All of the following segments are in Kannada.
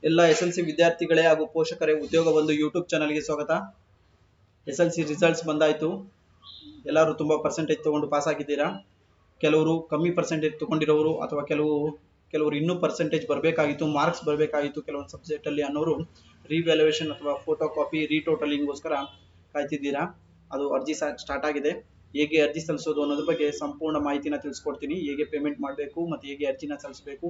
ಎಲ್ಲ SLC ವಿದ್ಯಾರ್ಥಿಗಳೇ ಹಾಗೂ ಪೋಷಕರೇ ಉದ್ಯೋಗ ಒಂದು ಯೂಟ್ಯೂಬ್ ಚಾನಲ್ಗೆ ಸ್ವಾಗತ. SLC ರಿಸಲ್ಟ್ಸ್ ಬಂದಾಯ್ತು. ಎಲ್ಲರೂ ತುಂಬಾ ಪರ್ಸೆಂಟೇಜ್ ತಗೊಂಡು ಪಾಸ್ ಆಗಿದ್ದೀರಾ. ಕೆಲವರು ಕಮ್ಮಿ ಪರ್ಸೆಂಟೇಜ್ ತಗೊಂಡಿರೋರು ಅಥವಾ ಕೆಲವರು ಇನ್ನೂ ಪರ್ಸೆಂಟೇಜ್ ಬರಬೇಕಾಗಿತ್ತು, ಮಾರ್ಕ್ಸ್ ಬರಬೇಕಾಗಿತ್ತು ಕೆಲವೊಂದು ಸಬ್ಜೆಕ್ಟ್ ಅಲ್ಲಿ ಅನ್ನೋರು ರಿವ್ಯಾಲ್ಯೂಯೇಷನ್ ಅಥವಾ ಫೋಟೋ ಕಾಪಿ ರೀಟೋಟಲಿಂಗ್ಗೋಸ್ಕರ ಕಾಯ್ತಿದ್ದೀರಾ. ಅದು ಅರ್ಜಿ ಸ್ಟಾರ್ಟ್ ಆಗಿದೆ. ಹೇಗೆ ಅರ್ಜಿ ಸಲ್ಲಿಸೋದು ಅನ್ನೋದ್ರ ಬಗ್ಗೆ ಸಂಪೂರ್ಣ ಮಾಹಿತಿನ ತಿಳಿಸ್ಕೊಡ್ತೀನಿ. ಹೇಗೆ ಪೇಮೆಂಟ್ ಮಾಡಬೇಕು ಮತ್ತೆ ಹೇಗೆ ಅರ್ಜಿನ ಸಲ್ಲಿಸಬೇಕು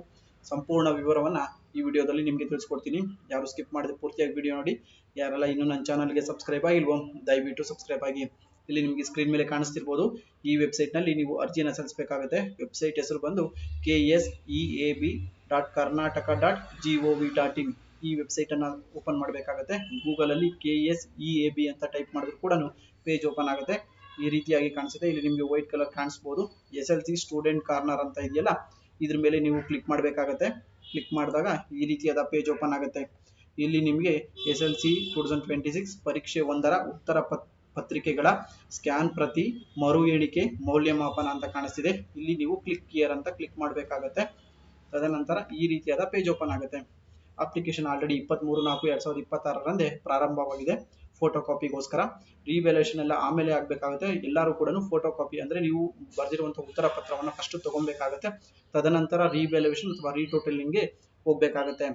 ಸಂಪೂರ್ಣ ವಿವರವನ್ನ ಈ ವಿಡಿಯೋದಲ್ಲಿ ನಿಮಗೆ ತಿಳಿಸ್ಕೊಡ್ತೀನಿ. ಯಾರು ಸ್ಕಿಪ್ ಮಾಡದೆ ಪೂರ್ತಿಯಾಗಿ ವಿಡಿಯೋ ನೋಡಿ. ಯಾರೆಲ್ಲ ಇನ್ನೂ ನನ್ನ ಚಾನಲ್ಗೆ ಸಬ್ಸ್ಕ್ರೈಬ್ ಆಗಿಲ್ವೋ ದಯವಿಟ್ಟು ಸಬ್ಸ್ಕ್ರೈಬ್ ಆಗಿ. ಇಲ್ಲಿ ನಿಮಗೆ ಸ್ಕ್ರೀನ್ ಮೇಲೆ ಕಾಣಿಸ್ತಿರ್ಬೋದು. ಈ ವೆಬ್ಸೈಟ್ ನಲ್ಲಿ ನೀವು ಅರ್ಜಿನ ಸಲ್ಲಿಸಬೇಕಾಗುತ್ತೆ. ವೆಬ್ಸೈಟ್ ಹೆಸರು ಬಂದು keab.karnataka.gov.in. ಈ ವೆಬ್ಸೈಟ್ ಅನ್ನ ಓಪನ್ ಮಾಡಬೇಕಾಗುತ್ತೆ. ಗೂಗಲ್ ಅಲ್ಲಿ KSEAB ಅಂತ ಟೈಪ್ ಮಾಡಿದ್ರು ಕೂಡ ಪೇಜ್ ಓಪನ್ ಆಗುತ್ತೆ. ಈ ರೀತಿಯಾಗಿ ಕಾಣಿಸುತ್ತೆ. ಇಲ್ಲಿ ನಿಮಗೆ ವೈಟ್ ಕಲರ್ ಕಾಣಿಸಬಹುದು. SLC ಸ್ಟೂಡೆಂಟ್ ಕಾರ್ನರ್ ಅಂತ ಇದೆಯಲ್ಲ, ಇದ್ರ ಮೇಲೆ ನೀವು ಕ್ಲಿಕ್ ಮಾಡಬೇಕಾಗುತ್ತೆ. ಕ್ಲಿಕ್ ಮಾಡಿದಾಗ ಈ ರೀತಿಯಾದ ಪೇಜ್ ಓಪನ್ ಆಗುತ್ತೆ. ಇಲ್ಲಿ ನಿಮಗೆ SLC 2026 ಪರೀಕ್ಷೆ 1ರ ಉತ್ತರ ಪತ್ರಿಕೆಗಳ ಸ್ಕ್ಯಾನ್ ಪ್ರತಿ ಮರು ಎಣಿಕೆ ಮೌಲ್ಯಮಾಪನ ಅಂತ ಕಾಣಿಸ್ತಿದೆ. ಇಲ್ಲಿ ನೀವು ಕ್ಲಿಕ್ ಹಿಯರ್ ಅಂತ ಕ್ಲಿಕ್ ಮಾಡಬೇಕಾಗುತ್ತೆ. ತದನಂತರ ಈ ರೀತಿಯಾದ ಪೇಜ್ ಓಪನ್ ಆಗುತ್ತೆ. ಅಪ್ಲಿಕೇಶನ್ ಆಲ್ರೆಡಿ 23/4/2026 ಪ್ರಾರಂಭವಾಗಿದೆ. ಫೋಟೋ ಕಾಪಿಗೋಸ್ಕರ ರಿವ್ಯಾಲ್ಯೂಯೇಷನ್ ಎಲ್ಲ ಆಮೇಲೆ ಆಗಬೇಕಾಗುತ್ತೆ. ಎಲ್ಲರೂ ಕೂಡ ಫೋಟೋ ಕಾಪಿ ಅಂದ್ರೆ ನೀವು ಬರೆದಿರುವಂತಹ ಉತ್ತರ ಪತ್ರವನ್ನು ಫಸ್ಟ್ ತಗೊಬೇಕಾಗುತ್ತೆ. ತದನಂತರ ರಿವ್ಯಾಲ್ಯೂಯೇಷನ್ ಅಥವಾ ರೀಟೋಟಲಿಂಗ್ಗೆ ಹೋಗಬೇಕಾಗುತ್ತೆ.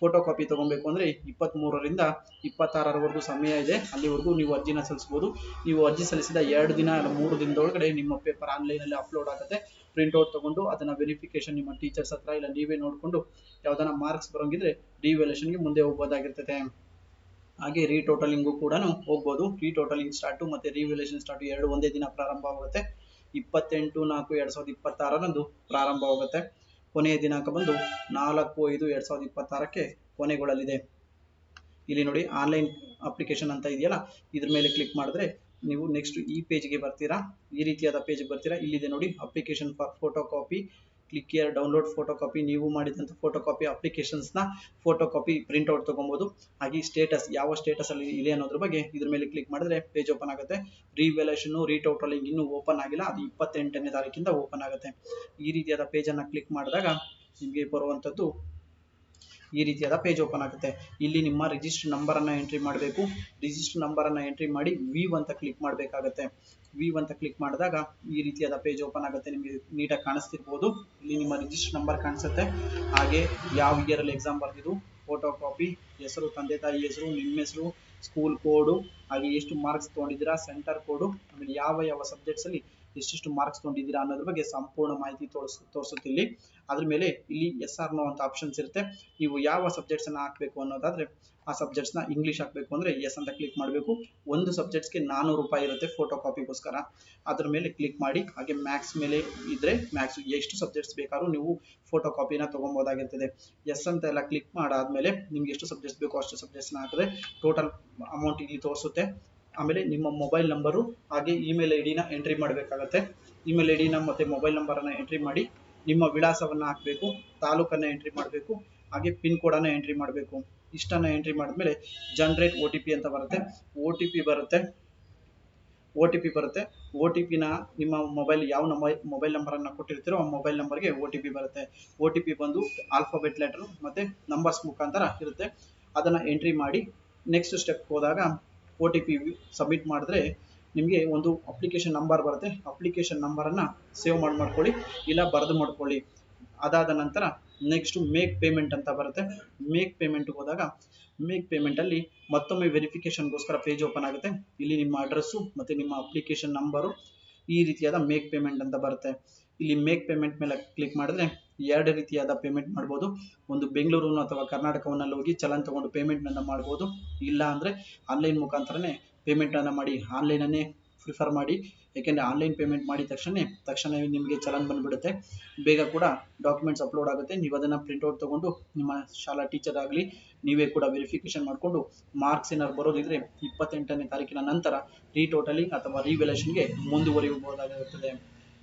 ಫೋಟೋ ಕಾಪಿ ತಗೊಬೇಕು ಅಂದ್ರೆ 23ರಿಂದ 26ರವರೆಗೂ ಸಮಯ ಇದೆ. ಅಲ್ಲಿವರೆಗೂ ನೀವು ಅರ್ಜಿನ ಸಲ್ಲಿಸಬಹುದು. ನೀವು ಅರ್ಜಿ ಸಲ್ಲಿಸಿದ 2 ದಿನ ಅಥವಾ 3 ದಿನದೊಳಗಡೆ ನಿಮ್ಮ ಪೇಪರ್ ಆನ್ಲೈನ್ ಅಲ್ಲಿ ಅಪ್ಲೋಡ್ ಆಗುತ್ತೆ. ಪ್ರಿಂಟ್ಔಟ್ ತಗೊಂಡು ಅದನ್ನ ವೆರಿಫಿಕೇಶನ್ ನಿಮ್ಮ ಟೀಚರ್ಸ್ ಹತ್ರ ಇಲ್ಲ ನೀವೇ ನೋಡಿಕೊಂಡು ಯಾವ್ದಾನ ಮಾರ್ಕ್ಸ್ ಬರೋಂಗಿದ್ರೆ ರಿವ್ಯಾಲ್ಯೂಯೇಷನ್ಗೆ ಮುಂದೆ ಹೋಗಬಹುದಾಗಿರ್ತದೆ. ಹಾಗೆ ರೀಟೋಟಲಿಂಗು ಕೂಡ ಹೋಗ್ಬೋದು. ರೀಟೋಟಲಿಂಗ್ ಸ್ಟಾರ್ಟ್ ಮತ್ತೆ ರಿವ್ಯಾಲ್ಯೂಯೇಷನ್ ಸ್ಟಾರ್ಟ್ ಎರಡು ಒಂದೇ ದಿನ ಪ್ರಾರಂಭವಾಗುತ್ತೆ. 28/4/2026 ಪ್ರಾರಂಭವಾಗುತ್ತೆ. ಕೊನೆಯ ದಿನಾಂಕ ಬಂದು 4/5/2026 ಕೊನೆಗೊಳ್ಳಲಿದೆ. ಇಲ್ಲಿ ನೋಡಿ ಆನ್ಲೈನ್ ಅಪ್ಲಿಕೇಶನ್ ಅಂತ ಇದೆಯಲ್ಲ, ಇದ್ರ ಮೇಲೆ ಕ್ಲಿಕ್ ಮಾಡಿದ್ರೆ ನೀವು ನೆಕ್ಸ್ಟ್ ಈ ಪೇಜ್ಗೆ ಬರ್ತೀರಾ. ಈ ರೀತಿಯಾದ ಪೇಜ್ ಬರ್ತೀರಾ. ಇಲ್ಲಿದೆ ನೋಡಿ application for photocopy. Click here download photocopy. ನೀವು ಮಾಡಿದಂತ ಫೋಟೋ ಕಾಪಿ ಅಪ್ಲಿಕೇಶನ್ಸ್ ನ ಫೋಟೋ ಕಾಪಿ ಪ್ರಿಂಟ್ ಔಟ್ ತಗೊಬಹುದು. ಹಾಗೆ ಸ್ಟೇಟಸ್ ಯಾವ ಸ್ಟೇಟಸ್ ಅಲ್ಲಿ ಇದೆ ಅನ್ನೋದ್ರ ಬಗ್ಗೆ ಇದ್ರ ಮೇಲೆ ಕ್ಲಿಕ್ ಮಾಡಿದ್ರೆ ಪೇಜ್ ಓಪನ್ ಆಗುತ್ತೆ. ರಿವ್ಯಾಲ್ಯೂಯೇಷನ್ ರೀಟೋಟಲಿಂಗ್ ಇನ್ನೂ ಓಪನ್ ಆಗಿಲ್ಲ. ಅದು 28ನೇ ತಾರೀಕಿಂದ ಓಪನ್ ಆಗುತ್ತೆ. ಈ ರೀತಿಯಾದ ಪೇಜ್ ಅನ್ನ ಕ್ಲಿಕ್ ಮಾಡಿದಾಗ ನಿಮಗೆ ಬರುವಂತದ್ದು ಈ ರೀತಿಯಾದ ಪೇಜ್ ಓಪನ್ ಆಗುತ್ತೆ. ಇಲ್ಲಿ ನಿಮ್ಮ ರಿಜಿಸ್ಟರ್ ನಂಬರ್ ಅನ್ನ ಎಂಟ್ರಿ ಮಾಡಬೇಕು. ರಿಜಿಸ್ಟರ್ ನಂಬರ್ ಅನ್ನ ಎಂಟ್ರಿ ಮಾಡಿ ವ್ಯೂ ಅಂತ ಕ್ಲಿಕ್ ಮಾಡಬೇಕಾಗುತ್ತೆ. ವ್ಯೂ ಅಂತ ಕ್ಲಿಕ್ ಮಾಡಿದಾಗ ಈ ರೀತಿಯಾದ ಪೇಜ್ ಓಪನ್ ಆಗುತ್ತೆ. ನಿಮಗೆ ನೀಟಾಗಿ ಕಾಣಿಸ್ತಿರ್ಬೋದು. ಇಲ್ಲಿ ನಿಮ್ಮ ರಿಜಿಸ್ಟರ್ ನಂಬರ್ ಕಾಣಿಸುತ್ತೆ. ಹಾಗೆ ಯಾವ ಇಯರ್ ಅಲ್ಲಿ ಎಕ್ಸಾಮ್ ಬರ್ದಿದ್ದು, ಫೋಟೋ ಕಾಪಿ, ಹೆಸರು, ತಂದೆ ತಾಯಿ ಹೆಸರು, ನಿಮ್ಮ ಹೆಸರು, ಸ್ಕೂಲ್ ಕೋಡು, ಹಾಗೆ ಎಷ್ಟು ಮಾರ್ಕ್ಸ್ ತಗೊಂಡಿದ್ದೀರಾ, ಸೆಂಟರ್ ಕೋಡು, ಆಮೇಲೆ ಯಾವ ಸಬ್ಜೆಕ್ಟ್ಸ್ ಅಲ್ಲಿ ಎಷ್ಟೆಷ್ಟು ಮಾರ್ಕ್ಸ್ ತಗೊಂಡಿದ್ದೀರಾ ಅನ್ನೋದ್ರ ಬಗ್ಗೆ ಸಂಪೂರ್ಣ ಮಾಹಿತಿ ತೋರಿಸುತ್ತೆ ಇಲ್ಲಿ. ಅದ್ರ ಮೇಲೆ ಇಲ್ಲಿ SR ನೋ ಅಂತ ಆಪ್ಷನ್ಸ್ ಇರುತ್ತೆ. ನೀವು ಯಾವ ಸಬ್ಜೆಕ್ಟ್ಸ್ ಅನ್ನ ಹಾಕ್ಬೇಕು ಅನ್ನೋದಾದ್ರೆ ಆ ಸಬ್ಜೆಕ್ಟ್ಸ್ ನ ಇಂಗ್ಲಿಷ್ ಹಾಕ್ಬೇಕು ಅಂದ್ರೆ ಎಸ್ ಅಂತ ಕ್ಲಿಕ್ ಮಾಡಬೇಕು. ಒಂದು ಸಬ್ಜೆಕ್ಟ್ಸ್ಗೆ 400 ರೂಪಾಯಿ ಇರುತ್ತೆ ಫೋಟೋ ಕಾಪಿಗೋಸ್ಕರ. ಅದ್ರ ಮೇಲೆ ಕ್ಲಿಕ್ ಮಾಡಿ. ಹಾಗೆ ಮ್ಯಾಕ್ಸ್ ಮೇಲೆ ಇದ್ರೆ ಮ್ಯಾಕ್ಸ್ ಎಷ್ಟು ಸಬ್ಜೆಕ್ಟ್ಸ್ ಬೇಕಾದ್ರೂ ನೀವು ಫೋಟೋ ಕಾಪಿನ ತಗೊಬಹುದಾಗಿರ್ತದೆ. ಎಸ್ ಅಂತ ಎಲ್ಲ ಕ್ಲಿಕ್ ಮಾಡಾದ್ಮೇಲೆ ನಿಮ್ಗೆ ಎಷ್ಟು ಸಬ್ಜೆಕ್ಟ್ಸ್ ಬೇಕೋ ಅಷ್ಟು ಸಬ್ಜೆಕ್ಟ್ಸ್ ನ ಹಾಕಿದ್ರೆ ಟೋಟಲ್ ಅಮೌಂಟ್ ಇಲ್ಲಿ ತೋರಿಸುತ್ತೆ. ಆಮೇಲೆ ನಿಮ್ಮ ಮೊಬೈಲ್ ನಂಬರು ಹಾಗೆ ಇಮೇಲ್ ಐ ಡಿನ ಎಂಟ್ರಿ ಮಾಡಬೇಕಾಗುತ್ತೆ. ಇಮೇಲ್ ಐ ಡಿನ ಮತ್ತೆ ಮೊಬೈಲ್ ನಂಬರ್ ಅನ್ನ ಎಂಟ್ರಿ ಮಾಡಿ ನಿಮ್ಮ ವಿಳಾಸವನ್ನ ಹಾಕಬೇಕು, ತಾಲೂಕನ್ನ ಎಂಟ್ರಿ ಮಾಡಬೇಕು, ಹಾಗೆ ಪಿನ್ ಕೋಡ್ ಅನ್ನ ಎಂಟ್ರಿ ಮಾಡಬೇಕು. ಇಷ್ಟನ್ನ ಎಂಟ್ರಿ ಮಾಡಿದ್ಮೇಲೆ ಜನರೇಟ್ OTP ಅಂತ ಬರುತ್ತೆ. OTP ಬರುತ್ತೆ. OTP ನ ನಿಮ್ಮ ಮೊಬೈಲ್ ಯಾವ ಮೊಬೈಲ್ ನಂಬರ್ ಅನ್ನ ಕೊಟ್ಟಿರ್ತೀರೋ ಆ ಮೊಬೈಲ್ ನಂಬರ್ಗೆ OTP ಬರುತ್ತೆ. OTP ಬಂದು ಆಲ್ಫಾಬೆಟ್ ಲೆಟರ್ ಮತ್ತೆ ನಂಬರ್ಸ್ ಮುಖಾಂತರ ಇರುತ್ತೆ. ಅದನ್ನ ಎಂಟ್ರಿ ಮಾಡಿ ನೆಕ್ಸ್ಟ್ ಸ್ಟೆಪ್ ಹೋದಾಗ OTP ಸಬ್ಮಿಟ್ ಮಾಡಿದ್ರೆ ನಿಮಗೆ ಒಂದು ಅಪ್ಲಿಕೇಶನ್ ನಂಬರ್ ಬರುತ್ತೆ. ಅಪ್ಲಿಕೇಶನ್ ನಂಬರ್ ಅನ್ನ ಸೇವ್ ಮಾಡ್ಕೊಳ್ಳಿ ಇಲ್ಲ ಬರೆದು ಮಾಡ್ಕೊಳ್ಳಿ. ಅದಾದ ನಂತರ ನೆಕ್ಸ್ಟ್ ಮೇಕ್ ಪೇಮೆಂಟ್ ಅಂತ ಬರುತ್ತೆ. ಮೇಕ್ ಪೇಮೆಂಟ್ ಹೋದಾಗ ಮೇಕ್ ಪೇಮೆಂಟ್ ಅಲ್ಲಿ ಮತ್ತೊಮ್ಮೆ ವೆರಿಫಿಕೇಶನ್ಗೋಸ್ಕರ ಪೇಜ್ ಓಪನ್ ಆಗುತ್ತೆ. ಇಲ್ಲಿ ನಿಮ್ಮ ಅಡ್ರೆಸ್ಸು ಮತ್ತೆ ನಿಮ್ಮ ಅಪ್ಲಿಕೇಶನ್ ನಂಬರು ಈ ರೀತಿಯಾದ ಮೇಕ್ ಪೇಮೆಂಟ್ ಅಂತ ಬರುತ್ತೆ. ಇಲ್ಲಿ ಮೇಕ್ ಪೇಮೆಂಟ್ ಮೇಲೆ ಕ್ಲಿಕ್ ಮಾಡಿದ್ರೆ 2 ರೀತಿಯಾದ ಪೇಮೆಂಟ್ ಮಾಡ್ಬೋದು. ಒಂದು ಬೆಂಗಳೂರು ಅಥವಾ ಕರ್ನಾಟಕವನ್ನಲ್ಲಿ ಹೋಗಿ ಚಲನ್ ತಗೊಂಡು ಪೇಮೆಂಟ್ ಅನ್ನ ಮಾಡ್ಬೋದು. ಇಲ್ಲ ಅಂದ್ರೆ ಆನ್ಲೈನ್ ಮುಖಾಂತರನೇ ಪೇಮೆಂಟ್ ಅನ್ನ ಮಾಡಿ ಆನ್ಲೈನ್ ಅನ್ನೇ ಪ್ರಿಫರ್ ಮಾಡಿ. ಯಾಕೆಂದ್ರೆ ಆನ್ಲೈನ್ ಪೇಮೆಂಟ್ ಮಾಡಿದ ತಕ್ಷಣ ನಿಮಗೆ ಚಲನ್ ಬಂದ್ಬಿಡುತ್ತೆ. ಬೇಗ ಕೂಡ ಡಾಕ್ಯುಮೆಂಟ್ಸ್ ಅಪ್ಲೋಡ್ ಆಗುತ್ತೆ. ನೀವು ಅದನ್ನ ಪ್ರಿಂಟ್ಔಟ್ ತಗೊಂಡು ನಿಮ್ಮ ಶಾಲಾ ಟೀಚರ್ ಆಗಲಿ ನೀವೇ ಕೂಡ ವೆರಿಫಿಕೇಶನ್ ಮಾಡಿಕೊಂಡು ಮಾರ್ಕ್ಸ್ ಏನಾದ್ರು ಬರೋದಿದ್ರೆ 28ನೇ ತಾರೀಕಿನ ನಂತರ ರೀಟೋಟಲಿಂಗ್ ಅಥವಾ ರಿವ್ಯಾಲ್ಯೂಯೇಷನ್ಗೆ ಮುಂದುವರಿಯಬಹುದಾಗಿರುತ್ತದೆ.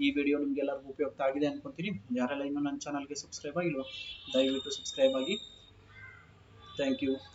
ಈ ವಿಡಿಯೋ ನಿಮ್ಗೆಲ್ಲರಿಗೂ ಉಪಯುಕ್ತ ಆಗಿದೆ ಅನ್ಕೊಂತೀನಿ. ಯಾರೆಲ್ಲ ಇನ್ನೂ ನನ್ನ ಚಾನಲ್ಗೆ ಸಬ್ಸ್ಕ್ರೈಬ್ ಆಗಿಲ್ವೋ ದಯವಿಟ್ಟು ಸಬ್ಸ್ಕ್ರೈಬ್ ಆಗಿ. Thank you.